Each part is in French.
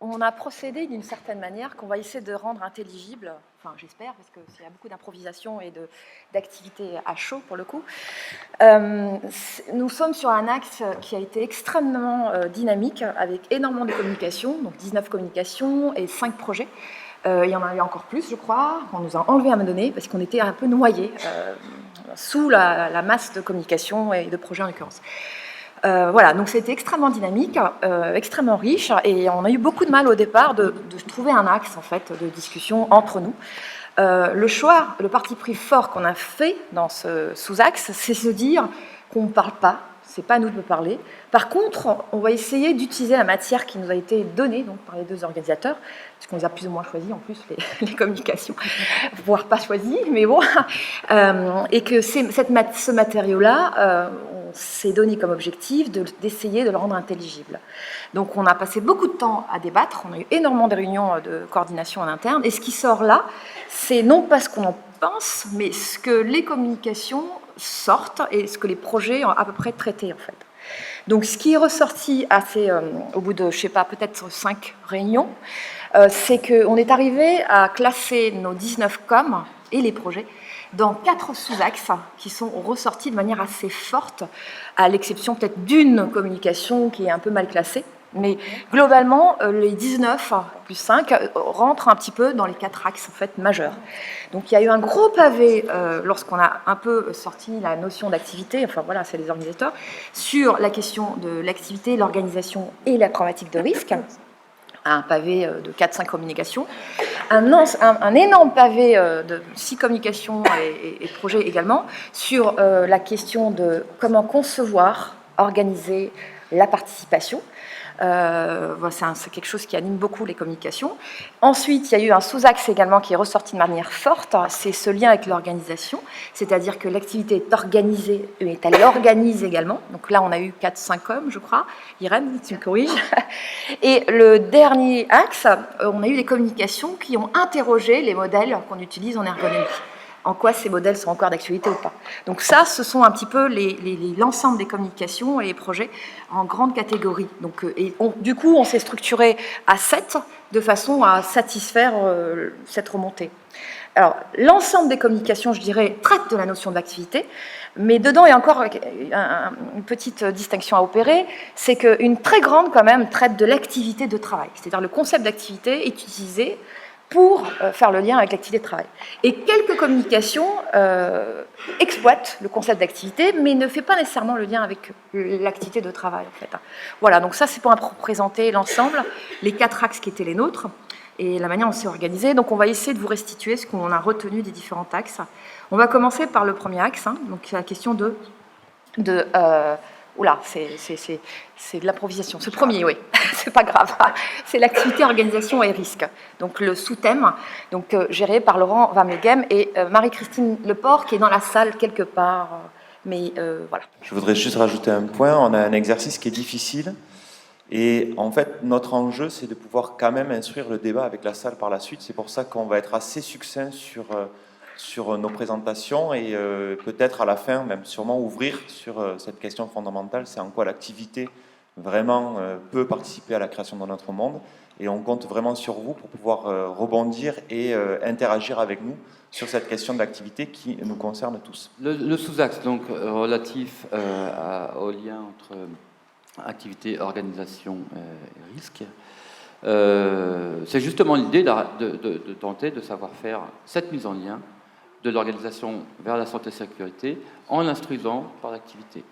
on a procédé d'une certaine manière qu'on va essayer de rendre intelligible, enfin j'espère, parce qu'il y a beaucoup d'improvisation et d'activité à chaud pour le coup. Nous sommes sur un axe qui a été extrêmement dynamique, avec énormément de communications, donc 19 communications et 5 projets. Il y en a eu encore plus, je crois. On nous a enlevé à un moment donné parce qu'on était un peu noyés sous la masse de communications et de projets en l'occurrence. Voilà, donc c'était extrêmement dynamique, extrêmement riche, et on a eu beaucoup de mal au départ de trouver un axe en fait de discussion entre nous. Le choix, le parti pris fort qu'on a fait dans ce sous-axe, c'est se dire qu'on ne parle pas, c'est pas à nous de parler. Par contre, on va essayer d'utiliser la matière qui nous a été donnée donc, par les deux organisateurs, puisqu'on les a plus ou moins choisis en plus, les communications, voire pas choisis, mais bon, et que ce matériau-là, on s'est donné comme objectif d'essayer de le rendre intelligible. Donc on a passé beaucoup de temps à débattre, on a eu énormément de réunions de coordination en interne, et ce qui sort là, c'est non pas ce qu'on en pense, mais ce que les communications sortent et ce que les projets ont à peu près traité en fait. Donc ce qui est ressorti au bout de, je sais pas, peut-être 5 réunions, c'est qu'on est arrivé à classer nos 19 coms et les projets dans 4 sous-axes qui sont ressortis de manière assez forte, à l'exception peut-être d'une communication qui est un peu mal classée. Mais globalement, les 19 plus 5 rentrent un petit peu dans les 4 axes en fait, majeurs. Donc il y a eu un gros pavé lorsqu'on a un peu sorti la notion d'activité, enfin voilà, c'est les organisateurs, sur la question de l'activité, l'organisation et la problématique de risque. Un pavé de 4-5 communications, un énorme pavé de 6 communications et projets également, sur la question de comment concevoir, organiser la participation. Voilà, c'est quelque chose qui anime beaucoup les communications. Ensuite, il y a eu un sous-axe également qui est ressorti de manière forte, c'est ce lien avec l'organisation, c'est-à-dire que l'activité est organisée, mais elle organise également. Donc là, on a eu 4-5 hommes, je crois. Irène, tu me corriges. Et le dernier axe, on a eu les communications qui ont interrogé les modèles qu'on utilise en ergonomie. En quoi ces modèles sont encore d'actualité ou pas. Donc ça, ce sont un petit peu l'ensemble des communications et les projets en grandes catégories. Donc, du coup, on s'est structuré à 7 de façon à satisfaire cette remontée. Alors, l'ensemble des communications, je dirais, traite de la notion d'activité, mais dedans, il y a encore une petite distinction à opérer, c'est qu'une très grande, quand même, traite de l'activité de travail. C'est-à-dire le concept d'activité est utilisé pour faire le lien avec l'activité de travail. Et quelques communications exploitent le concept d'activité, mais ne fait pas nécessairement le lien avec l'activité de travail, en fait. Voilà, donc ça, c'est pour présenter l'ensemble, les 4 axes qui étaient les nôtres, et la manière dont on s'est organisé. Donc on va essayer de vous restituer ce qu'on a retenu des différents axes. On va commencer par le premier axe, donc la question oula, c'est de l'improvisation. Ce premier, oui, c'est pas grave. C'est l'activité, organisation et risque. Donc le sous-thème, donc géré par Laurent Van Meghem et Marie-Christine Leport, qui est dans la salle quelque part. Mais voilà. Je voudrais juste rajouter un point. On a un exercice qui est difficile. Et en fait, notre enjeu, c'est de pouvoir quand même instruire le débat avec la salle par la suite. C'est pour ça qu'on va être assez succinct sur nos présentations et peut-être à la fin, même sûrement ouvrir sur cette question fondamentale, c'est en quoi l'activité vraiment peut participer à la création de notre monde. Et on compte vraiment sur vous pour pouvoir rebondir et interagir avec nous sur cette question de l'activité qui nous concerne tous. Le sous-axe, donc, relatif au lien entre activité, organisation et risque, c'est justement l'idée de tenter de savoir faire cette mise en lien de l'organisation vers la santé et la sécurité en l'instruisant par l'activité.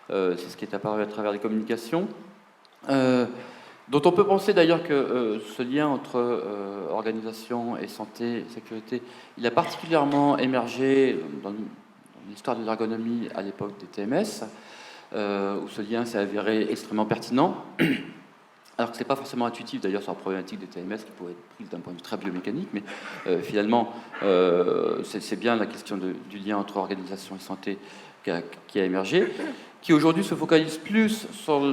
C'est ce qui est apparu à travers les communications, dont on peut penser d'ailleurs que ce lien entre organisation et santé et sécurité, il a particulièrement émergé dans l'histoire de l'ergonomie à l'époque des TMS, où ce lien s'est avéré extrêmement pertinent, alors que ce n'est pas forcément intuitif d'ailleurs sur la problématique des TMS qui pourrait être prise d'un point de vue très biomécanique, mais finalement c'est bien la question du lien entre organisation et santé qui a émergé, qui aujourd'hui se focalise plus sur,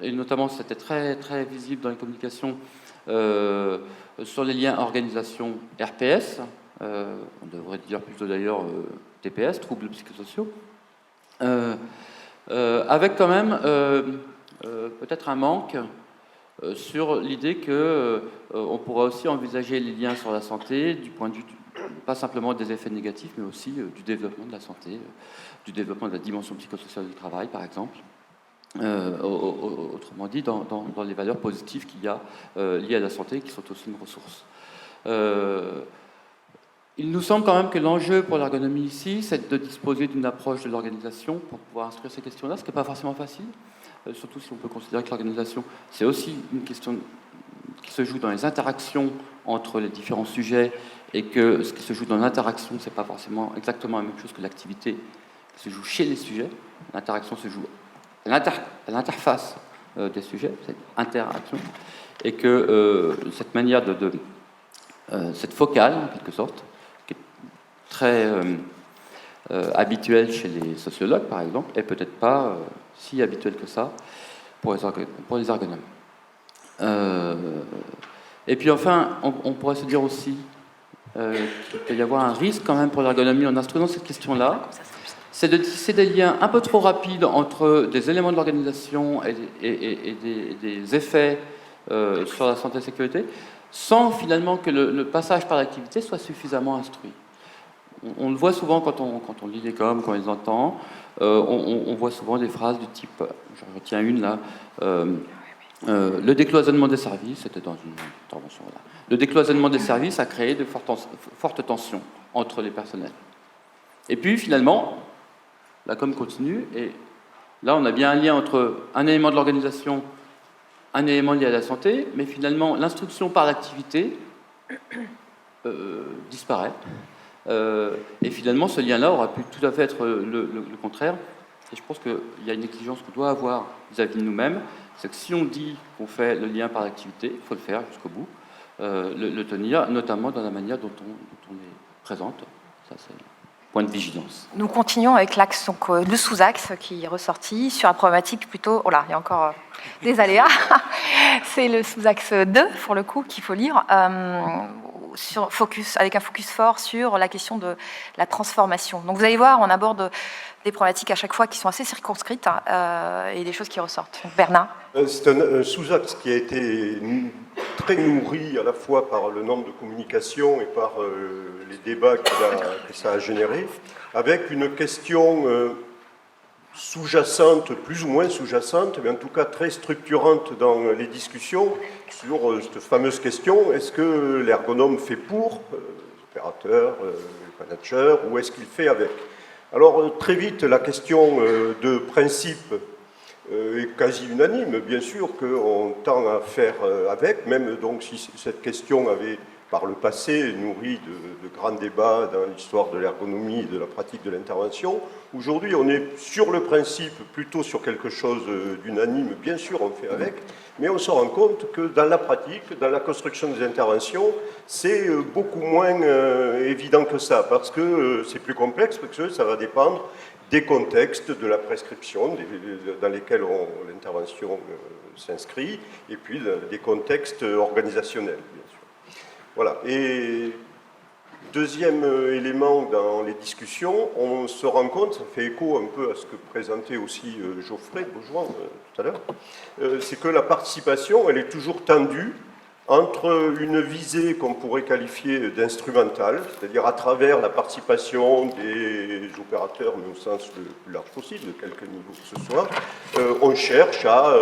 et notamment c'était très, très visible dans les communications, sur les liens organisation RPS, on devrait dire plutôt d'ailleurs TPS, troubles psychosociaux, avec quand même peut-être un manque sur l'idée que on pourrait aussi envisager les liens sur la santé du point de vue pas simplement des effets négatifs, mais aussi du développement de la santé, du développement de la dimension psychosociale du travail, par exemple. Autrement dit, dans les valeurs positives qu'il y a liées à la santé, qui sont aussi une ressource. Il nous semble quand même que l'enjeu pour l'ergonomie ici, c'est de disposer d'une approche de l'organisation pour pouvoir instruire ces questions-là, ce qui n'est pas forcément facile, surtout si on peut considérer que l'organisation, c'est aussi une question qui se joue dans les interactions entre les différents sujets, et que ce qui se joue dans l'interaction, ce n'est pas forcément exactement la même chose que l'activité qui se joue chez les sujets. L'interaction se joue à l'interface des sujets, cette interaction, et que cette manière cette focale, en quelque sorte, qui est très habituelle chez les sociologues, par exemple, est peut-être pas si habituelle que ça pour les ergonomes. Et puis enfin, on pourrait se dire aussi qu'il peut y avoir un risque quand même pour l'ergonomie en instruisant cette question-là, c'est de tisser des liens un peu trop rapides entre des éléments de l'organisation et des effets sur la santé et la sécurité, sans finalement que le passage par l'activité soit suffisamment instruit. On le voit souvent quand on lit les coms, quand on les entend, on voit souvent des phrases du type, j'en retiens une là, le décloisonnement des services, c'était dans une intervention là. Le décloisonnement des services a créé de fortes tensions entre les personnels. Et puis finalement, la com continue, et là on a bien un lien entre un élément de l'organisation, un élément lié à la santé, mais finalement l'instruction par l'activité disparaît. Et finalement ce lien-là aura pu tout à fait être le contraire. Et je pense qu'il y a une exigence qu'on doit avoir vis-à-vis de nous-mêmes, c'est que si on dit qu'on fait le lien par l'activité, il faut le faire jusqu'au bout, le tenir, notamment dans la manière dont on est présente. Ça, c'est un point de vigilance. Nous continuons avec l'axe, donc le sous-axe qui est ressorti sur la problématique plutôt... Oh là, il y a encore des aléas. C'est le sous-axe 2, pour le coup, qu'il faut lire, avec un focus fort sur la question de la transformation. Donc vous allez voir, on aborde des problématiques à chaque fois qui sont assez circonscrites et des choses qui ressortent. Donc, Bernard. C'est un sous-axe qui a été très nourri à la fois par le nombre de communications et par les débats que ça a généré, avec une question sous-jacente, plus ou moins sous-jacente, mais en tout cas très structurante dans les discussions sur cette fameuse question, est-ce que l'ergonome fait pour les opérateurs, les managers, ou est-ce qu'il fait avec? Alors très vite, la question de principe est quasi unanime, bien sûr qu'on tend à faire avec, même donc si cette question avait par le passé nourri de grands débats dans l'histoire de l'ergonomie et de la pratique de l'intervention. Aujourd'hui, on est sur le principe plutôt sur quelque chose d'unanime, bien sûr on fait avec, mais on se rend compte que dans la pratique, dans la construction des interventions, c'est beaucoup moins évident que ça, parce que c'est plus complexe, parce que ça va dépendre des contextes de la prescription dans lesquels l'intervention s'inscrit, et puis des contextes organisationnels, bien sûr. Voilà. Et deuxième élément dans les discussions, on se rend compte, ça fait écho un peu à ce que présentait aussi Geoffrey Beaujoin tout à l'heure, c'est que la participation, elle est toujours tendue entre une visée qu'on pourrait qualifier d'instrumentale, c'est-à-dire à travers la participation des opérateurs, mais au sens le plus large possible, de quelque niveau que ce soit, on cherche à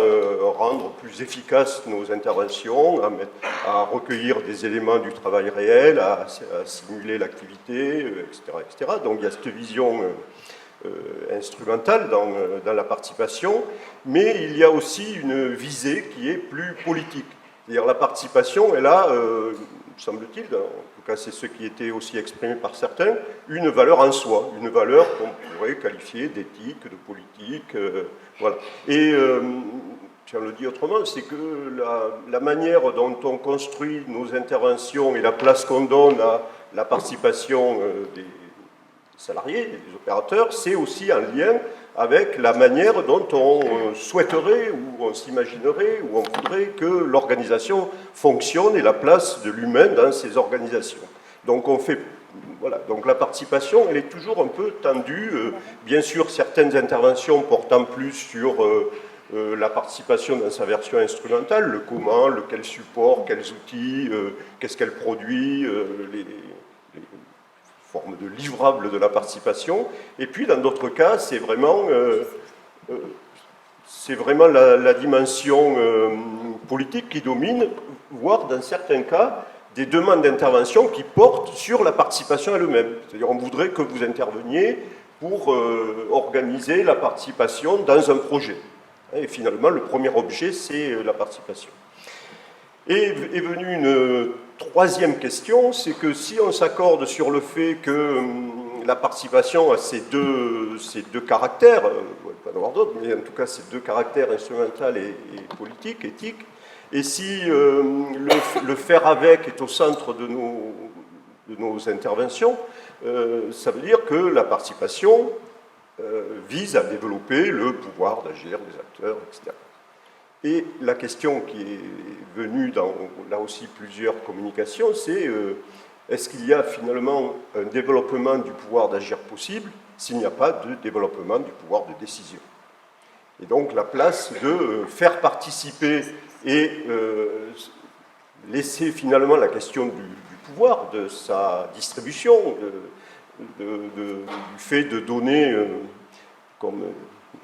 rendre plus efficaces nos interventions, à recueillir des éléments du travail réel, à simuler l'activité, etc., etc. Donc il y a cette vision instrumentale dans la participation, mais il y a aussi une visée qui est plus politique. C'est-à-dire la participation, elle a, semble-t-il, en tout cas c'est ce qui était aussi exprimé par certains, une valeur en soi, une valeur qu'on pourrait qualifier d'éthique, de politique, voilà. Et, si on le dit autrement, c'est que la manière dont on construit nos interventions et la place qu'on donne à la participation des salariés, des opérateurs, c'est aussi un lien avec la manière dont on souhaiterait ou on s'imaginerait ou on voudrait que l'organisation fonctionne et la place de l'humain dans ces organisations. Donc on fait, voilà, donc la participation, elle est toujours un peu tendue. Bien sûr, certaines interventions portant plus sur la participation dans sa version instrumentale, le comment, quel support, quels outils, qu'est-ce qu'elle produit, les formes de livrables de la participation. Et puis, dans d'autres cas, c'est vraiment la dimension politique qui domine, voire dans certains cas, des demandes d'intervention qui portent sur la participation elle-même. C'est-à-dire, on voudrait que vous interveniez pour organiser la participation dans un projet. Et finalement, le premier objet, c'est la participation. Et est venue une troisième question, c'est que si on s'accorde sur le fait que la participation a ces deux caractères, pas d'avoir d'autres, mais en tout cas ces deux caractères instrumental et politique, éthique, et si le faire avec est au centre de nos interventions, ça veut dire que la participation vise à développer le pouvoir d'agir des acteurs, etc. Et la question qui est venue dans, là aussi, plusieurs communications, c'est est-ce qu'il y a finalement un développement du pouvoir d'agir possible s'il n'y a pas de développement du pouvoir de décision? Et donc la place de faire participer et laisser finalement la question du pouvoir, de sa distribution, du fait de donner, comme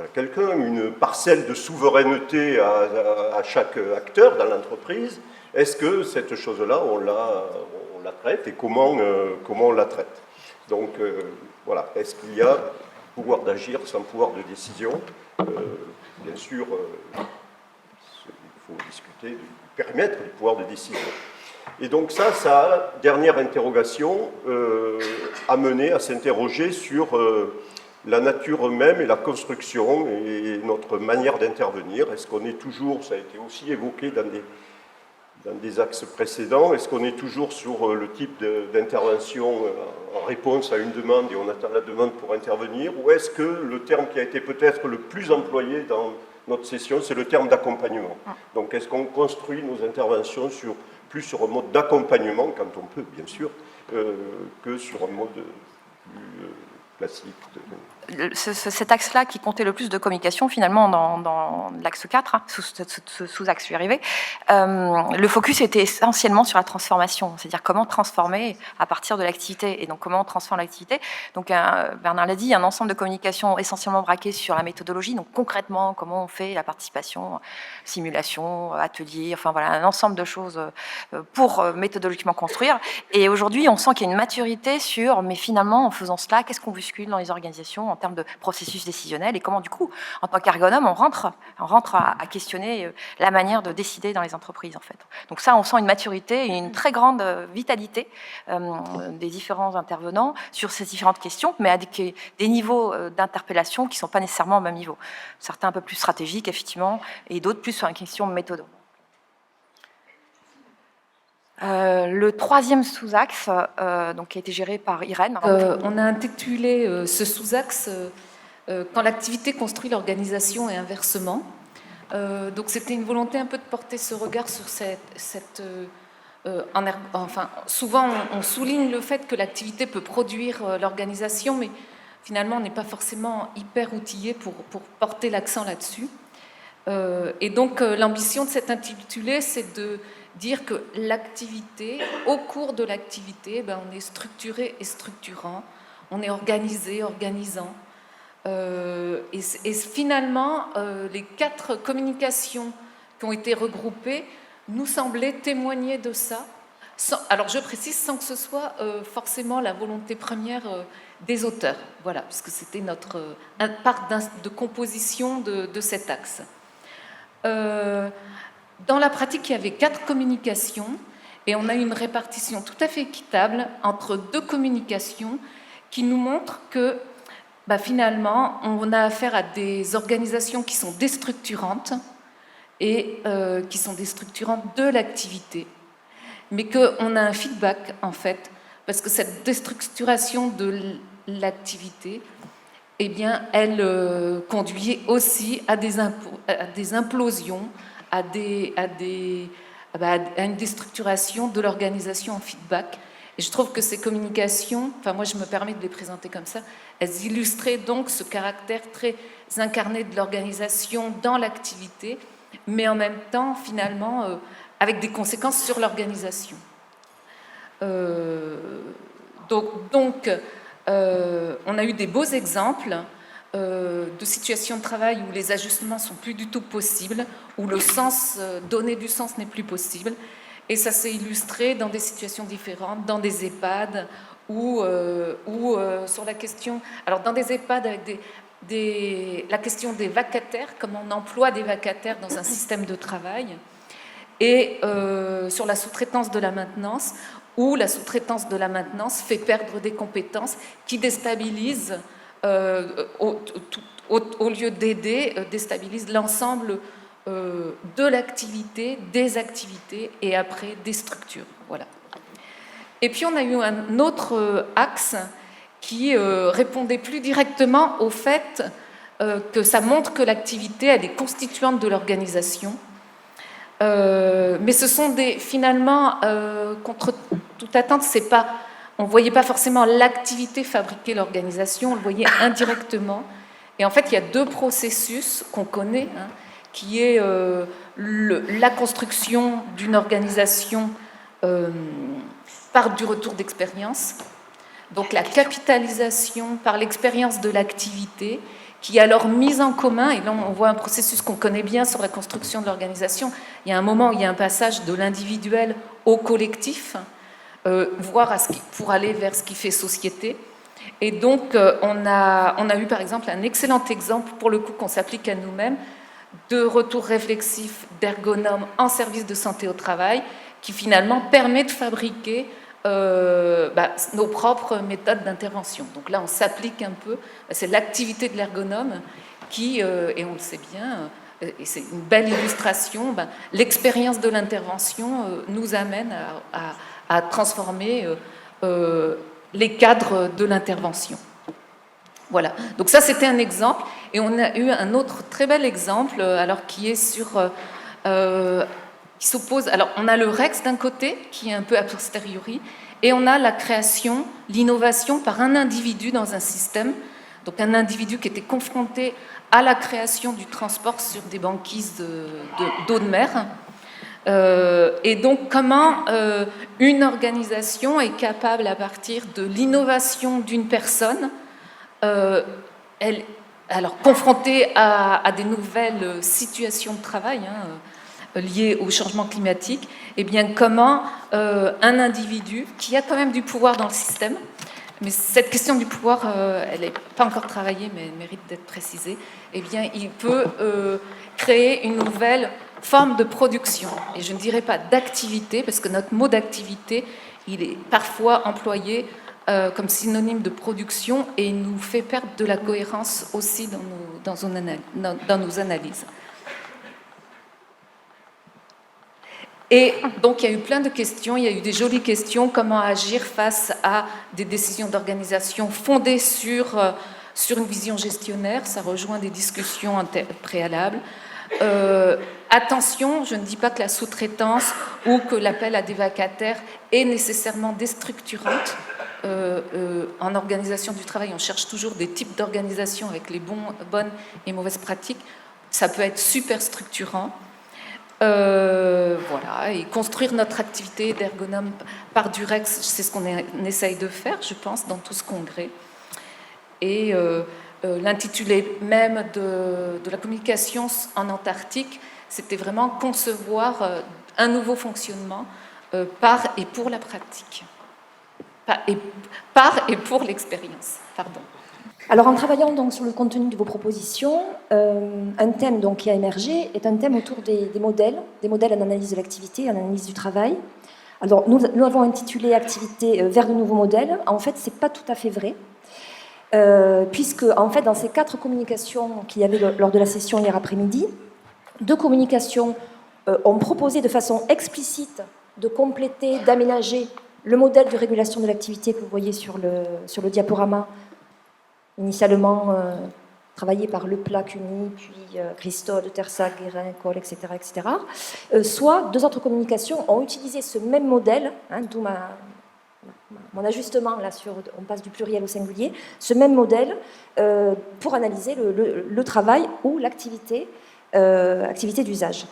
à quelqu'un, une parcelle de souveraineté à chaque acteur dans l'entreprise. Est-ce que cette chose-là, on la traite et comment on la traite? Donc voilà, est-ce qu'il y a pouvoir d'agir sans pouvoir de décision? Bien sûr, il faut discuter du périmètre du pouvoir de décision. Et donc ça, dernière interrogation, a mené à s'interroger sur la nature même et la construction et notre manière d'intervenir. Est-ce qu'on est toujours, ça a été aussi évoqué dans des axes précédents, est-ce qu'on est toujours sur le type d'intervention en réponse à une demande et on attend la demande pour intervenir, ou est-ce que le terme qui a été peut-être le plus employé dans notre session, c'est le terme d'accompagnement? Donc est-ce qu'on construit nos interventions plus sur un mode d'accompagnement, quand on peut bien sûr, que sur un mode plus classique Cet axe-là qui comptait le plus de communication, finalement, dans l'axe 4, sous-axe, je vais y arriver, le focus était essentiellement sur la transformation, c'est-à-dire comment transformer à partir de l'activité, et donc comment on transforme l'activité. Donc Bernard l'a dit, un ensemble de communication essentiellement braqué sur la méthodologie, donc concrètement, comment on fait la participation, simulation, atelier, enfin voilà, un ensemble de choses pour méthodologiquement construire. Et aujourd'hui, on sent qu'il y a une maturité sur, mais finalement, en faisant cela, qu'est-ce qu'on bouscule dans les organisations en termes de processus décisionnel et comment, du coup, en tant qu'ergonome, on rentre à questionner la manière de décider dans les entreprises, en fait. Donc ça, on sent une maturité et une très grande vitalité des différents intervenants sur ces différentes questions, mais à des niveaux d'interpellation qui ne sont pas nécessairement au même niveau. Certains un peu plus stratégiques, effectivement, et d'autres plus sur une question de méthode. Le troisième sous-axe, donc, qui a été géré par Irène. On a intitulé ce sous-axe quand l'activité construit l'organisation et inversement. Donc c'était une volonté un peu de porter ce regard sur enfin, souvent on souligne le fait que l'activité peut produire l'organisation, mais finalement on n'est pas forcément hyper outillé pour porter l'accent là-dessus. Et donc l'ambition de cet intitulé, c'est de dire que l'activité, au cours de l'activité, on est structuré et structurant, on est organisé, organisant. Et finalement, les 4 communications qui ont été regroupées nous semblaient témoigner de ça. Alors je précise, sans que ce soit forcément la volonté première des auteurs, voilà, puisque c'était notre part de composition de cet axe. Dans la pratique, il y avait 4 communications et on a une répartition tout à fait équitable entre 2 communications qui nous montrent que finalement, on a affaire à des organisations qui sont déstructurantes et qui sont déstructurantes de l'activité, mais qu'on a un feedback, en fait, parce que cette déstructuration de l'activité, eh bien, elle conduit aussi à des implosions, à une déstructuration de l'organisation en feedback. Et je trouve que ces communications, enfin moi je me permets de les présenter comme ça, elles illustraient donc ce caractère très incarné de l'organisation dans l'activité, mais en même temps finalement avec des conséquences sur l'organisation. Donc on a eu des beaux exemples de situations de travail où les ajustements sont plus du tout possibles, où le sens, donner du sens n'est plus possible. Et ça s'est illustré dans des situations différentes, dans des EHPAD, ou sur la question... Alors dans des EHPAD avec la question des vacataires, comment on emploie des vacataires dans un système de travail, et sur la sous-traitance de la maintenance, où la sous-traitance de la maintenance fait perdre des compétences qui déstabilisent, au lieu d'aider, déstabilisent l'ensemble de l'activité, des activités et après des structures. Voilà. Et puis on a eu un autre axe qui répondait plus directement au fait que ça montre que l'activité elle est constituante de l'organisation. Mais ce sont finalement, contre toute attente, c'est pas, on ne voyait pas forcément l'activité fabriquer l'organisation, on le voyait indirectement. Et en fait, il y a deux processus qu'on connaît, hein, qui est la construction d'une organisation par du retour d'expérience, donc la capitalisation par l'expérience de l'activité, qui est alors mise en commun, et là on voit un processus qu'on connaît bien sur la construction de l'organisation. Il y a un moment où il y a un passage de l'individuel au collectif, voire pour aller vers ce qui fait société. Et donc on a eu par exemple un excellent exemple, pour le coup qu'on s'applique à nous-mêmes, de retour réflexif d'ergonomes en service de santé au travail, qui finalement permet de fabriquer nos propres méthodes d'intervention. Donc là, on s'applique un peu, c'est l'activité de l'ergonome qui, et on le sait bien, et c'est une belle illustration, l'expérience de l'intervention nous amène à transformer les cadres de l'intervention. Voilà, donc ça c'était un exemple, et on a eu un autre très bel exemple, alors qui est sur... qui s'oppose... Alors on a le REX d'un côté, qui est un peu a posteriori, et on a la création, l'innovation par un individu dans un système, donc un individu qui était confronté à la création du transport sur des banquises d'eau de mer. Et donc comment une organisation est capable, à partir de l'innovation d'une personne, alors confrontée à des nouvelles situations de travail liées au changement climatique, et bien comment un individu qui a quand même du pouvoir dans le système, mais cette question du pouvoir, elle n'est pas encore travaillée, mais elle mérite d'être précisée, et bien il peut créer une nouvelle forme de production. Et je ne dirais pas d'activité, parce que notre mot d'activité, il est parfois employé comme synonyme de production, et il nous fait perdre de la cohérence aussi dans nos analyses. Et donc il y a eu plein de questions, il y a eu des jolies questions, comment agir face à des décisions d'organisation fondées sur une vision gestionnaire, ça rejoint des discussions préalables. Attention, je ne dis pas que la sous-traitance ou que l'appel à des vacataires est nécessairement déstructurante. En organisation du travail, on cherche toujours des types d'organisation avec les bonnes et mauvaises pratiques. Ça peut être super structurant. Voilà, et construire notre activité d'ergonome par du REX, c'est ce qu'on essaye de faire, je pense, dans tout ce congrès. Et l'intitulé même de la communication en Antarctique, c'était vraiment concevoir un nouveau fonctionnement par et pour la pratique. Par et pour l'expérience, pardon. Alors, en travaillant donc sur le contenu de vos propositions, un thème donc qui a émergé est un thème autour des modèles en analyse de l'activité, en analyse du travail. Alors, nous l'avons intitulé « Activité vers de nouveaux modèles ». En fait, ce n'est pas tout à fait vrai, puisque en fait, dans ces 4 communications qu'il y avait lors de la session hier après-midi, 2 communications ont proposé de façon explicite de compléter, d'aménager le modèle de régulation de l'activité que vous voyez sur le diaporama, initialement travaillé par Leplat-Cuny, puis Christode, Tersag, Guérin, Coll, etc. soit 2 autres communications ont utilisé ce même modèle, d'où mon ajustement, là, on passe du pluriel au singulier, ce même modèle pour analyser le travail ou l'activité d'usage.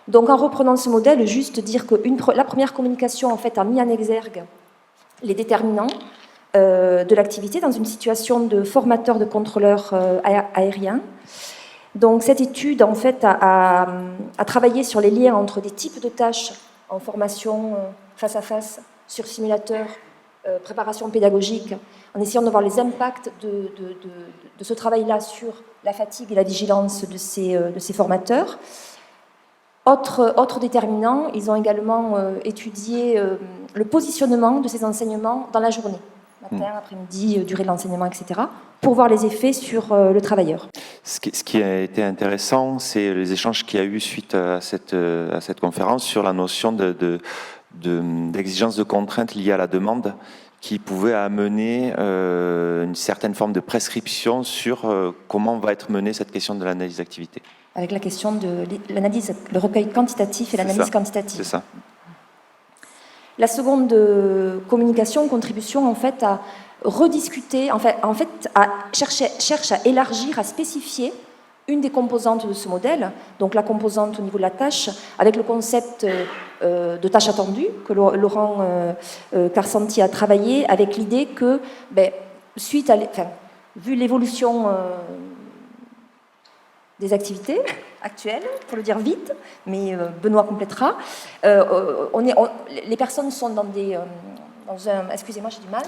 Donc en reprenant ce modèle, juste dire que la première communication en fait, a mis en exergue les déterminants de l'activité dans une situation de formateur de contrôleur aérien. Donc cette étude en fait, a travaillé sur les liens entre des types de tâches en formation face à face, sur simulateur, préparation pédagogique, en essayant de voir les impacts de ce travail-là sur la fatigue et la vigilance de ces formateurs. Autre déterminant, ils ont également étudié le positionnement de ces enseignements dans la journée, matin, après-midi, durée de l'enseignement, etc., pour voir les effets sur le travailleur. Ce qui a été intéressant, c'est les échanges qu'il y a eu suite à cette conférence sur la notion d'exigence de contrainte liée à la demande, qui pouvait amener une certaine forme de prescription sur comment va être menée cette question de l'analyse d'activité. Avec la question de l'analyse, le recueil quantitatif et l'analyse quantitative. C'est ça. La seconde contribution, en fait, à rediscuter, en fait cherche à élargir, à spécifier une des composantes de ce modèle, donc la composante au niveau de la tâche, avec le concept de tâche attendue, que Laurent Carsanti a travaillé, avec l'idée que, vu l'évolution des activités actuelles, pour le dire vite, mais Benoît complétera, les personnes sont dans excusez-moi, j'ai du mal.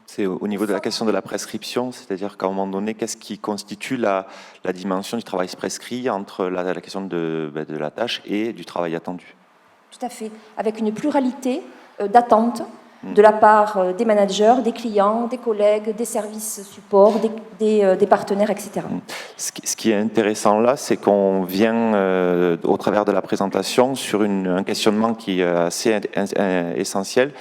C'est au niveau de la question de la prescription, c'est-à-dire qu'à un moment donné, qu'est-ce qui constitue la dimension du travail prescrit entre la question de la tâche et du travail attendu? Tout à fait, avec une pluralité d'attentes de la part des managers, des clients, des collègues, des services support, des partenaires, etc. Ce qui est intéressant là, c'est qu'on vient, au travers de la présentation, sur un questionnement qui est assez essentiel,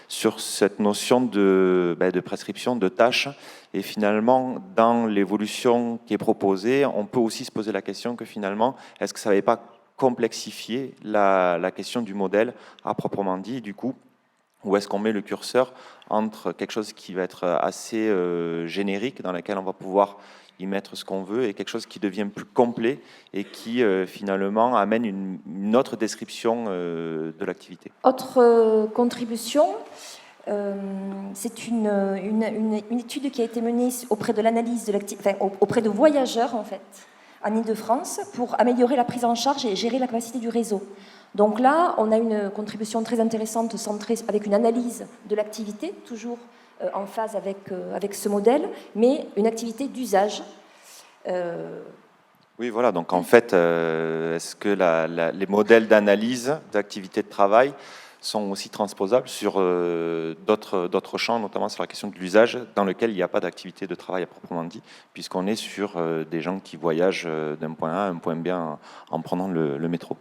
sur cette notion de prescription, de tâches. Et finalement, dans l'évolution qui est proposée, on peut aussi se poser la question que finalement, est-ce que ça n'avait pas complexifié la question du modèle à proprement dit, du coup, où est-ce qu'on met le curseur entre quelque chose qui va être assez générique, dans lequel on va pouvoir y mettre ce qu'on veut, et quelque chose qui devient plus complet et qui finalement amène une autre description de l'activité. Autre contribution, c'est une étude qui a été menée auprès de l'analyse de l'activité, auprès de voyageurs en fait, en Île-de-France, pour améliorer la prise en charge et gérer la capacité du réseau. Donc là, on a une contribution très intéressante centrée avec une analyse de l'activité, toujours en phase avec ce modèle, mais une activité d'usage. Oui, voilà. Donc en fait, est-ce que les modèles d'analyse d'activité de travail sont aussi transposables sur d'autres champs, notamment sur la question de l'usage, dans lequel il n'y a pas d'activité de travail à proprement dit, puisqu'on est sur des gens qui voyagent d'un point A à un point B en prenant le métro.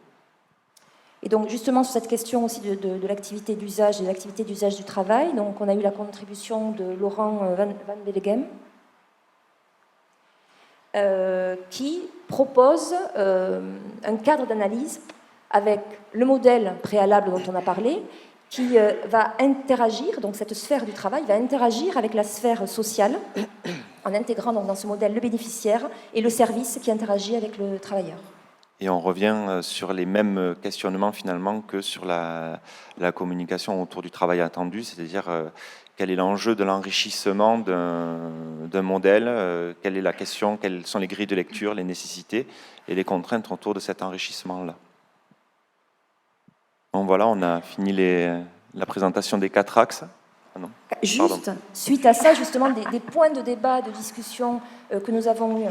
Et donc justement sur cette question aussi de l'activité d'usage et de l'activité d'usage du travail, donc on a eu la contribution de Laurent Van Belleghem, qui propose un cadre d'analyse avec le modèle préalable dont on a parlé, qui va interagir, donc cette sphère du travail va interagir avec la sphère sociale, en intégrant donc dans ce modèle le bénéficiaire et le service qui interagit avec le travailleur. Et on revient sur les mêmes questionnements finalement que sur la communication autour du travail attendu, c'est-à-dire quel est l'enjeu de l'enrichissement d'un modèle, quelle est la question, quelles sont les grilles de lecture, les nécessités et les contraintes autour de cet enrichissement-là. Bon, voilà, on a fini la présentation des 4 axes. Ah non. Juste, suite à ça, justement, des points de débat, de discussion que nous avons eus.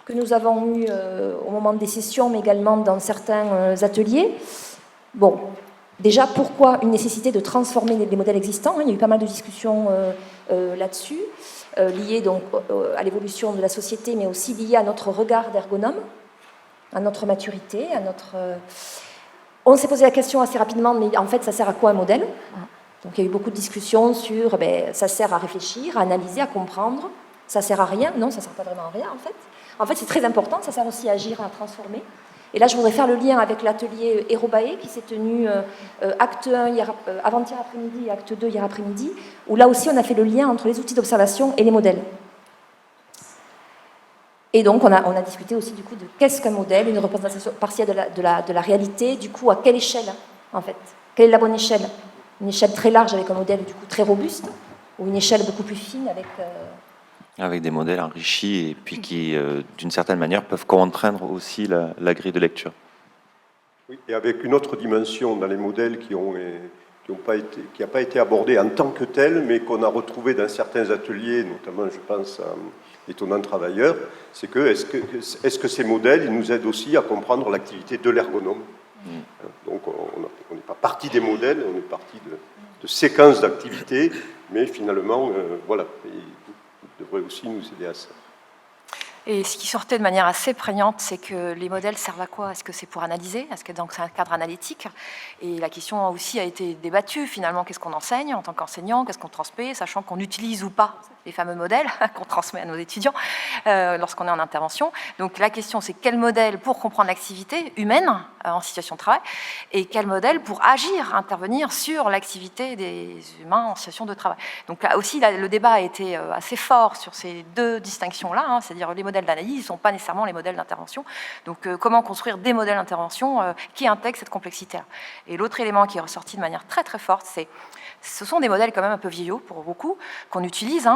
Au moment des sessions, mais également dans certains ateliers. Bon, déjà, pourquoi une nécessité de transformer les modèles existants? Il y a eu pas mal de discussions là-dessus, liées donc à l'évolution de la société, mais aussi liées à notre regard d'ergonome, à notre maturité, à notre... On s'est posé la question assez rapidement, mais en fait, ça sert à quoi un modèle? Donc il y a eu beaucoup de discussions sur, ça sert à réfléchir, à analyser, à comprendre. Ça sert à rien? Non, ça sert pas vraiment à rien, en fait. En fait, c'est très important, ça sert aussi à agir, à transformer. Et là, je voudrais faire le lien avec l'atelier Hérobae qui s'est tenu acte 1 avant-hier après-midi et acte 2 hier après-midi, où là aussi on a fait le lien entre les outils d'observation et les modèles. Et donc on a discuté aussi du coup de qu'est-ce qu'un modèle, une représentation partielle de la réalité, du coup à quelle échelle en fait, quelle est la bonne échelle? Une échelle très large avec un modèle du coup très robuste, ou une échelle beaucoup plus fine avec... Avec des modèles enrichis et puis qui, d'une certaine manière, peuvent contraindre aussi la grille de lecture. Oui, et avec une autre dimension dans les modèles qui n'a pas été abordée en tant que telle, mais qu'on a retrouvé dans certains ateliers, notamment, je pense, à Étonnant Travailleur, c'est que est-ce que ces modèles ils nous aident aussi à comprendre l'activité de l'ergonome? Donc, on n'est pas parti des modèles, on est parti de séquences d'activités, mais finalement, voilà, ils devraient aussi nous aider à ça. Et ce qui sortait de manière assez prégnante, c'est que les modèles servent à quoi? Est-ce que c'est pour analyser? Est-ce que donc c'est un cadre analytique? Et la question aussi a été débattue. Finalement, qu'est-ce qu'on enseigne en tant qu'enseignant? Qu'est-ce qu'on transmet? Sachant qu'on utilise ou pas les fameux modèles qu'on transmet à nos étudiants lorsqu'on est en intervention. Donc la question, c'est quel modèle pour comprendre l'activité humaine en situation de travail et quel modèle pour agir, intervenir sur l'activité des humains en situation de travail. Donc là aussi, le débat a été assez fort sur ces deux distinctions-là, c'est-à-dire les modèles d'analyse ne sont pas nécessairement les modèles d'intervention. Donc comment construire des modèles d'intervention qui intègrent cette complexité-là. Et l'autre élément qui est ressorti de manière très très forte, ce sont des modèles quand même un peu vieillots pour beaucoup, qu'on utilise,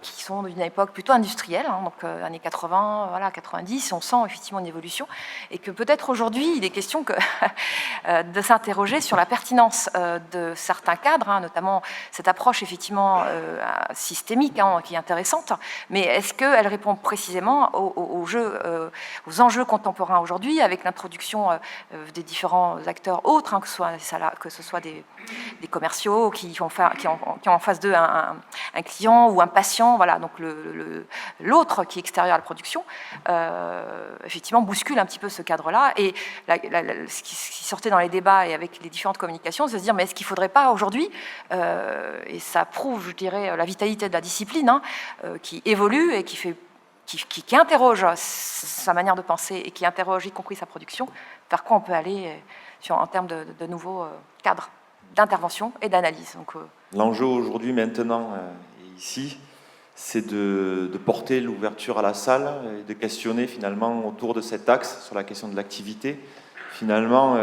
qui sont d'une époque plutôt industrielle, donc années 80, voilà, 90, on sent effectivement une évolution, et que peut-être aujourd'hui, il est question de s'interroger sur la pertinence de certains cadres, notamment cette approche effectivement systémique qui est intéressante, mais est-ce qu'elle répond précisément aux enjeux contemporains aujourd'hui, avec l'introduction des différents acteurs autres, que ce soit des commerciaux qui ont en face d'eux un client ou un patient, voilà, donc l'autre qui est extérieur à la production, effectivement bouscule un petit peu ce cadre-là. Et ce qui sortait dans les débats et avec les différentes communications, c'est de se dire, mais est-ce qu'il ne faudrait pas aujourd'hui, et ça prouve, je dirais, la vitalité de la discipline, qui évolue et qui interroge sa manière de penser et qui interroge y compris sa production, vers quoi on peut aller en termes de nouveaux cadres d'intervention et d'analyse. L'enjeu aujourd'hui, maintenant et ici, c'est de porter l'ouverture à la salle et de questionner finalement autour de cet axe sur la question de l'activité. Finalement,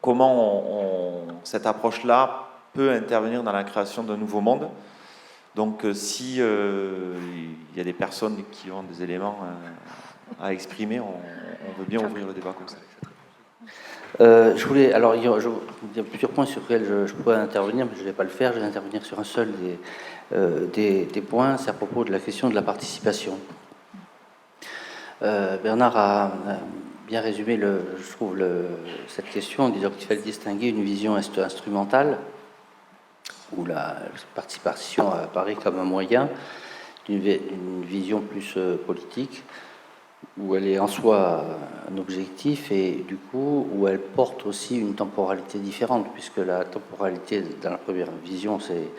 comment cette approche-là peut intervenir dans la création d'un nouveau monde. Donc si il y a des personnes qui ont des éléments à exprimer, on veut bien ouvrir le débat comme ça. Alors il y a plusieurs points sur lesquels je pourrais intervenir, mais je ne vais pas le faire. Je vais intervenir sur un seul des points, c'est à propos de la question de la participation. Bernard a bien résumé, je trouve, cette question en disant qu'il fallait distinguer une vision instrumentale, où la participation apparaît comme un moyen, d'une vision plus politique, où elle est en soi un objectif et du coup où elle porte aussi une temporalité différente, puisque la temporalité dans la première vision c'est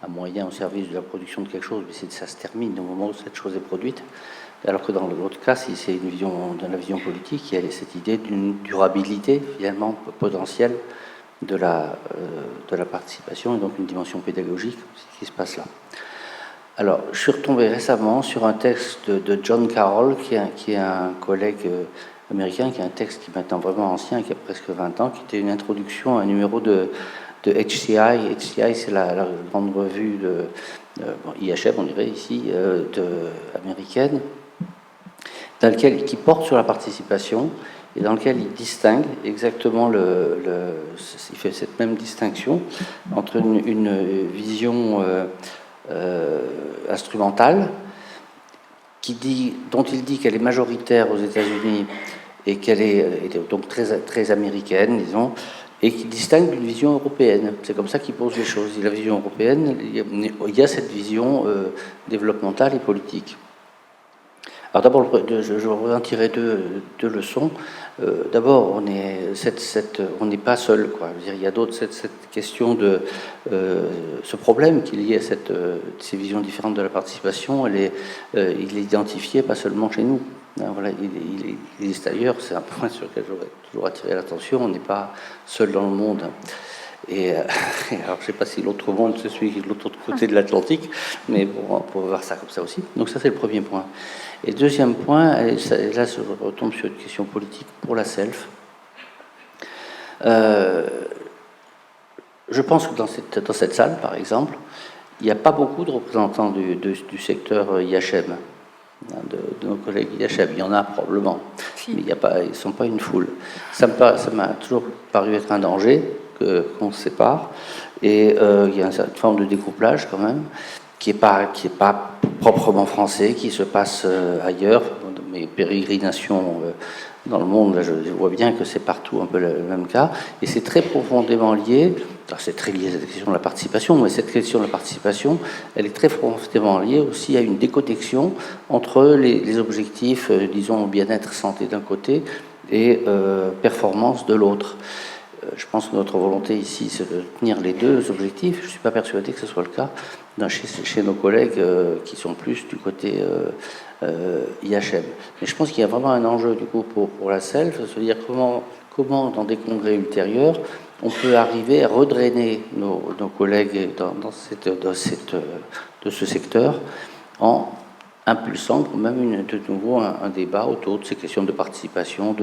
un moyen au service de la production de quelque chose, mais ça se termine au moment où cette chose est produite, alors que dans l'autre cas, si c'est une vision, dans la vision politique, il y a cette idée d'une durabilité finalement potentielle de la participation et donc une dimension pédagogique, ce qui se passe là. Alors, je suis retombé récemment sur un texte de John Carroll, qui est un collègue américain, qui est un texte qui est maintenant vraiment ancien, qui a presque 20 ans, qui était une introduction à un numéro de HCI. HCI, c'est la grande revue IHM, on dirait ici, américaine, qui porte sur la participation et dans lequel il distingue exactement il fait cette même distinction entre une vision instrumentale dont il dit qu'elle est majoritaire aux États-Unis et qu'elle est donc très américaine, disons, et qui distingue d'une vision européenne. C'est comme ça qu'il pose les choses. La vision européenne, il y a cette vision développementale et politique. Alors d'abord, je voudrais en tirer deux leçons. D'abord, on n'est pas seul, quoi. Je veux dire, il y a d'autres, cette question de ce problème qui est lié à ces visions différentes de la participation, il est identifié pas seulement chez nous. Voilà, il existe ailleurs, c'est un point sur lequel j'aurais toujours attiré l'attention. On n'est pas seul dans le monde. Et alors, je ne sais pas si l'autre monde, c'est celui qui est de l'autre côté de l'Atlantique, mais bon, on peut voir ça comme ça aussi. Donc ça, c'est le premier point. Et deuxième point, et là, je retombe sur une question politique pour la SELF. Je pense que dans cette salle, par exemple, il n'y a pas beaucoup de représentants du secteur IHM, de nos collègues IHM. Il y en a probablement, mais ils ne sont pas une foule. Ça m'a toujours paru être un danger qu'on se sépare. Et il y a une certaine forme de découplage quand même, qui n'est pas proprement français, qui se passe ailleurs. Mes pérégrinations dans le monde, là, je vois bien que c'est partout un peu le même cas. Et c'est très profondément lié. Alors c'est très lié à cette question de la participation, mais cette question de la participation, elle est très profondément liée aussi à une déconnexion entre les objectifs, disons, bien-être, santé d'un côté et performance de l'autre. Je pense que notre volonté ici, c'est de tenir les deux objectifs. Je ne suis pas persuadé que ce soit le cas chez nos collègues qui sont plus du côté IHM. Mais je pense qu'il y a vraiment un enjeu du coup pour la SELF, de se dire comment dans des congrès ultérieurs, on peut arriver à redrainer nos collègues de ce secteur en impulsant même de nouveau un débat autour de ces questions de participation,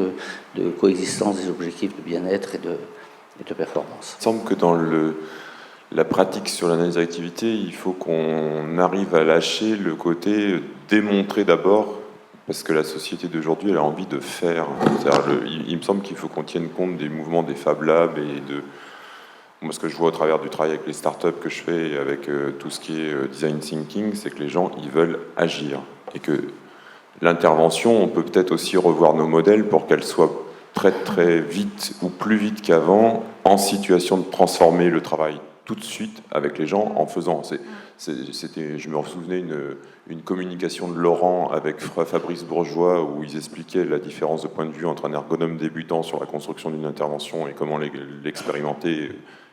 de coexistence des objectifs de bien-être et de performance. Il semble que dans la pratique sur l'analyse d'activité, il faut qu'on arrive à lâcher le côté démontrer d'abord, parce que la société d'aujourd'hui, elle a envie de faire. Il me semble qu'il faut qu'on tienne compte des mouvements des Fab Labs et de... Moi, ce que je vois au travers du travail avec les startups que je fais, avec tout ce qui est design thinking, c'est que les gens, ils veulent agir. Et que l'intervention, on peut peut-être aussi revoir nos modèles pour qu'elles soient très très vite ou plus vite qu'avant en situation de transformer le travail tout de suite avec les gens en faisant. Je me souvenais une communication de Laurent avec Fabrice Bourgeois où ils expliquaient la différence de point de vue entre un ergonome débutant sur la construction d'une intervention et comment l'expérimenter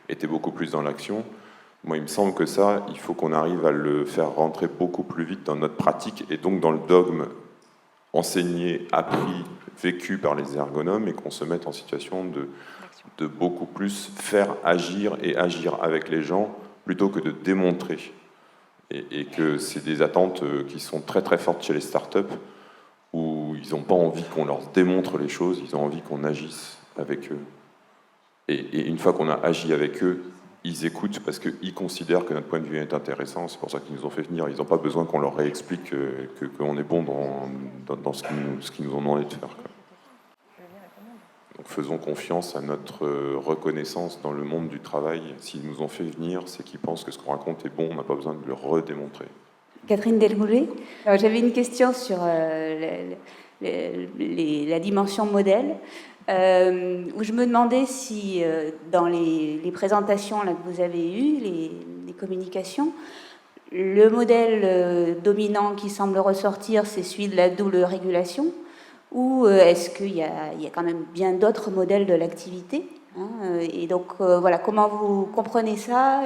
était beaucoup plus dans l'action. Moi, il me semble que ça, il faut qu'on arrive à le faire rentrer beaucoup plus vite dans notre pratique et donc dans le dogme enseigné, appris, vécu par les ergonomes et qu'on se mette en situation de beaucoup plus faire agir et agir avec les gens plutôt que de démontrer. Et que c'est des attentes qui sont très très fortes chez les startups où ils n'ont pas envie qu'on leur démontre les choses, ils ont envie qu'on agisse avec eux. Et une fois qu'on a agi avec eux, ils écoutent parce qu'ils considèrent que notre point de vue est intéressant. C'est pour ça qu'ils nous ont fait venir. Ils n'ont pas besoin qu'on leur réexplique qu'on est bon dans ce qu'ils nous ont demandé de faire. Donc faisons confiance à notre reconnaissance dans le monde du travail. S'ils nous ont fait venir, c'est qu'ils pensent que ce qu'on raconte est bon. On n'a pas besoin de le redémontrer. Catherine Delmoulet. J'avais une question sur la dimension modèle. Où je me demandais si dans les présentations là, que vous avez eues, les communications, le modèle dominant qui semble ressortir, c'est celui de la double régulation, ou est-ce qu'il y a quand même bien d'autres modèles de l'activité, hein, et donc voilà, comment vous comprenez ça?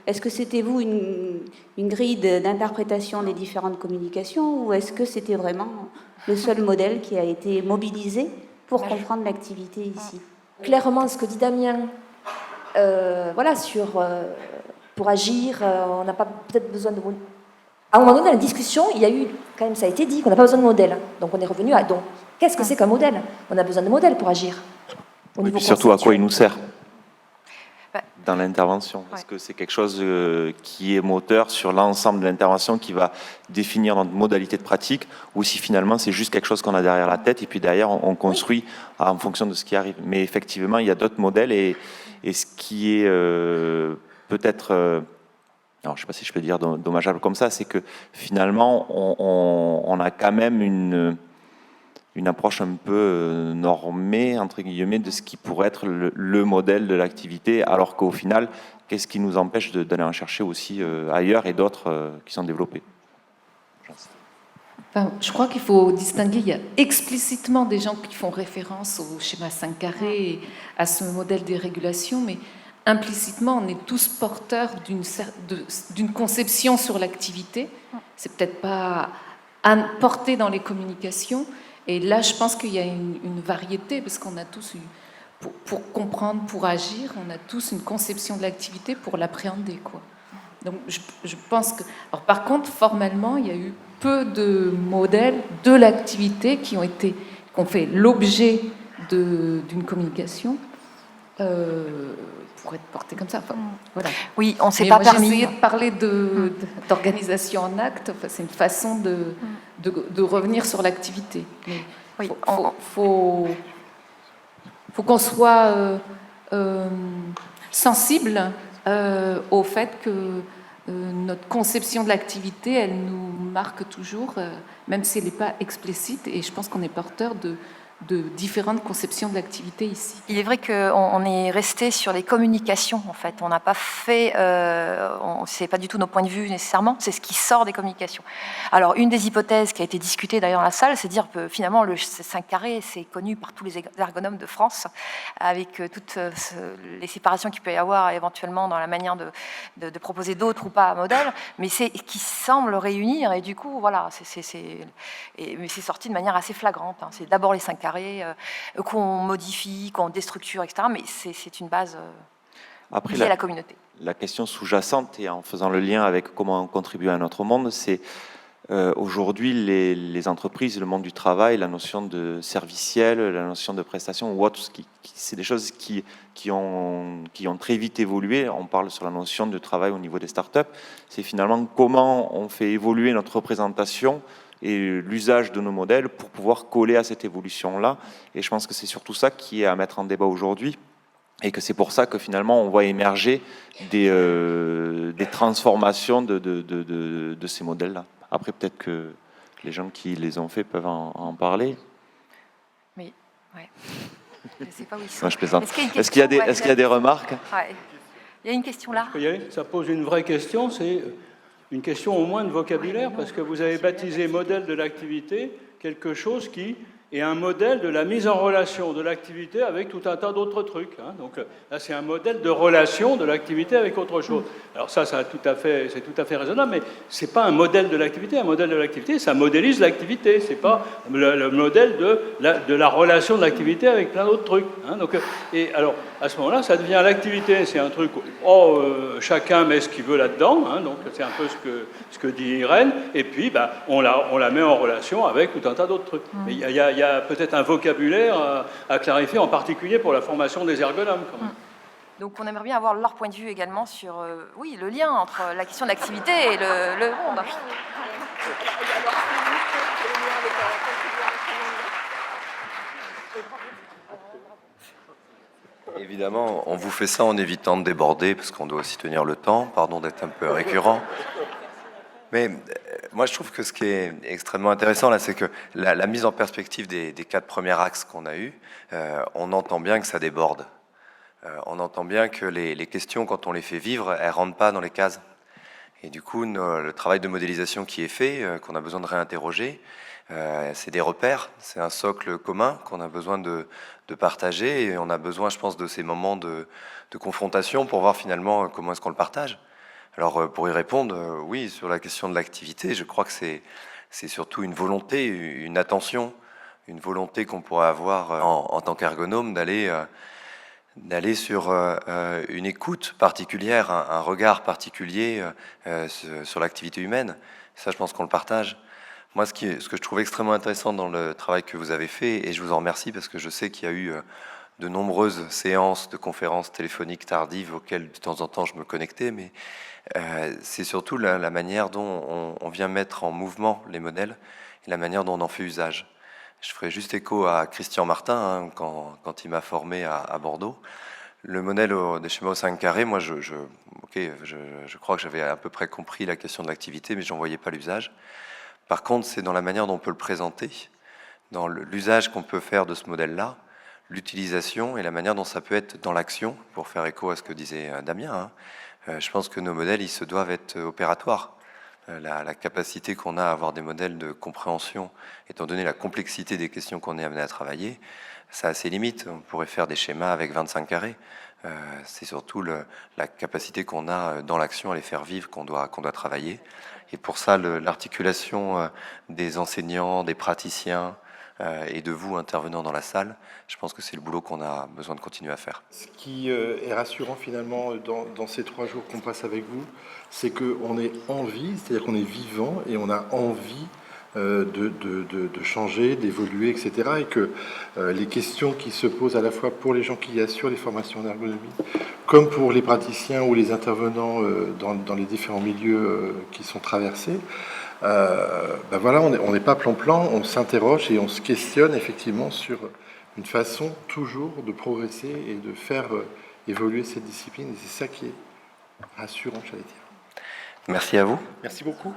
Est-ce que c'était vous une grille d'interprétation des différentes communications, ou est-ce que c'était vraiment le seul modèle qui a été mobilisé pour comprendre l'activité ici? Clairement, ce que dit Damien, voilà, pour agir, on n'a pas peut-être besoin de... À un moment donné, dans la discussion, il y a eu, quand même, ça a été dit qu'on n'a pas besoin de modèle. Donc on est revenu à... Donc, qu'est-ce que c'est qu'un modèle? On a besoin de modèle pour agir. Et puis surtout, à quoi il nous sert dans l'intervention. Est-ce que c'est quelque chose qui est moteur sur l'ensemble de l'intervention qui va définir notre modalité de pratique, ou si finalement c'est juste quelque chose qu'on a derrière la tête et puis derrière on construit en fonction de ce qui arrive. Mais effectivement, il y a d'autres modèles et ce qui est peut-être, alors je ne sais pas si je peux dire dommageable comme ça, c'est que finalement on a quand même une approche un peu normée, entre guillemets, de ce qui pourrait être le modèle de l'activité, alors qu'au final, qu'est-ce qui nous empêche d'aller en chercher aussi ailleurs et d'autres qui sont développés? Enfin, je crois qu'il faut distinguer, il y a explicitement des gens qui font référence au schéma 5 carrés et à ce modèle des régulations, mais implicitement, on est tous porteurs d'une conception sur l'activité. C'est peut-être pas à porter dans les communications. Et là, je pense qu'il y a une variété, parce qu'on a tous pour comprendre, pour agir, on a tous une conception de l'activité pour l'appréhender, quoi. Donc, je pense que... Alors, par contre, formellement, il y a eu peu de modèles de l'activité qui ont fait l'objet d'une communication pour être portés comme ça. Enfin, voilà. Oui, on ne s'est Mais pas moi, permis. j'ai essayé de parler d'organisation en acte. Enfin, c'est une façon de revenir sur l'activité. Mais Oui, faut qu'on soit sensible au fait que notre conception de l'activité, elle nous marque toujours, même si elle n'est pas explicite, et je pense qu'on est porteur de différentes conceptions de l'activité ici. Il est vrai qu'on est resté sur les communications, en fait. On n'a pas fait... c'est pas du tout nos points de vue, nécessairement. C'est ce qui sort des communications. Alors, une des hypothèses qui a été discutée, d'ailleurs, dans la salle, c'est de dire que, finalement, le 5 carrés, c'est connu par tous les ergonomes de France, avec toutes les séparations qu'il peut y avoir, éventuellement, dans la manière de proposer d'autres ou pas modèles, mais c'est qui semble réunir, et du coup, voilà, mais c'est sorti de manière assez flagrante. Hein. C'est d'abord les 5 carrés, qu'on modifie, qu'on déstructure, etc. Mais c'est une base Après, liée à la communauté. La question sous-jacente, et en faisant le lien avec comment on contribue à notre monde, c'est aujourd'hui les entreprises, le monde du travail, la notion de serviciel, la notion de prestation ou autre, c'est des choses qui ont très vite évolué. On parle sur la notion de travail au niveau des startups. C'est finalement comment on fait évoluer notre représentation et l'usage de nos modèles pour pouvoir coller à cette évolution-là. Et je pense que c'est surtout ça qui est à mettre en débat aujourd'hui, et que c'est pour ça que finalement on voit émerger des transformations de ces modèles-là. Après, peut-être que les gens qui les ont fait peuvent en parler. Mais, ouais. Je ne sais pas où ils sont. Moi, je plaisante. Est-ce qu'il y a des remarques? Ouais. Il y a une question là. Ça pose une vraie question, c'est une question au moins de vocabulaire, parce que vous avez baptisé modèle de l'activité quelque chose qui est un modèle de la mise en relation de l'activité avec tout un tas d'autres trucs. Hein. Donc là, c'est un modèle de relation de l'activité avec autre chose. Alors ça c'est tout à fait raisonnable, mais c'est pas un modèle de l'activité. Un modèle de l'activité, ça modélise l'activité. C'est pas le modèle de la relation de l'activité avec plein d'autres trucs. Hein. Donc, et alors, à ce moment-là, ça devient l'activité. C'est un truc où chacun met ce qu'il veut là-dedans. Hein. Donc c'est un peu ce que dit Irène. Et puis, on la met en relation avec tout un tas d'autres trucs. Mais il y a peut-être un vocabulaire à clarifier, en particulier pour la formation des ergonomes. Quand même. Donc on aimerait bien avoir leur point de vue également sur le lien entre la question de l'activité et le monde. Évidemment, on vous fait ça en évitant de déborder, parce qu'on doit aussi tenir le temps, pardon d'être un peu récurrent. Mais moi, je trouve que ce qui est extrêmement intéressant, là, c'est que la mise en perspective des 4 premiers axes qu'on a eus, on entend bien que ça déborde. On entend bien que les questions, quand on les fait vivre, elles ne rentrent pas dans les cases. Et du coup, le travail de modélisation qui est fait, qu'on a besoin de réinterroger, c'est des repères, c'est un socle commun qu'on a besoin de partager, et on a besoin, je pense, de ces moments de confrontation pour voir finalement comment est-ce qu'on le partage. Alors, pour y répondre, oui, sur la question de l'activité, je crois que c'est surtout une volonté, une attention, une volonté qu'on pourrait avoir en tant qu'ergonome d'aller sur une écoute particulière, un regard particulier sur l'activité humaine. Ça, je pense qu'on le partage. Moi, ce que je trouve extrêmement intéressant dans le travail que vous avez fait, et je vous en remercie parce que je sais qu'il y a eu de nombreuses séances de conférences téléphoniques tardives auxquelles de temps en temps je me connectais, mais c'est surtout la manière dont on vient mettre en mouvement les modèles et la manière dont on en fait usage. Je ferai juste écho à Christian Martin, quand il m'a formé à Bordeaux. Le modèle des schémas au 5 carrés, moi, je crois que j'avais à peu près compris la question de l'activité, mais je n'en voyais pas l'usage. Par contre, c'est dans la manière dont on peut le présenter, dans l'usage qu'on peut faire de ce modèle-là, l'utilisation et la manière dont ça peut être dans l'action, pour faire écho à ce que disait Damien. Je pense que nos modèles, ils se doivent être opératoires. La capacité qu'on a à avoir des modèles de compréhension, étant donné la complexité des questions qu'on est amené à travailler, ça a ses limites. On pourrait faire des schémas avec 25 carrés. c'est surtout la capacité qu'on a dans l'action à les faire vivre qu'on doit travailler. Et pour ça, l'articulation des enseignants, des praticiens et de vous intervenant dans la salle, je pense que c'est le boulot qu'on a besoin de continuer à faire. Ce qui est rassurant finalement dans ces 3 jours qu'on passe avec vous, c'est qu'on est en vie, c'est-à-dire qu'on est vivant et on a envie de changer, d'évoluer, etc. Et que les questions qui se posent à la fois pour les gens qui assurent les formations en ergonomie, comme pour les praticiens ou les intervenants dans les différents milieux qui sont traversés, voilà, on n'est pas plan-plan, on s'interroge et on se questionne effectivement sur une façon toujours de progresser et de faire évoluer cette discipline. Et c'est ça qui est rassurant, j'allais dire. Merci à vous. Merci beaucoup.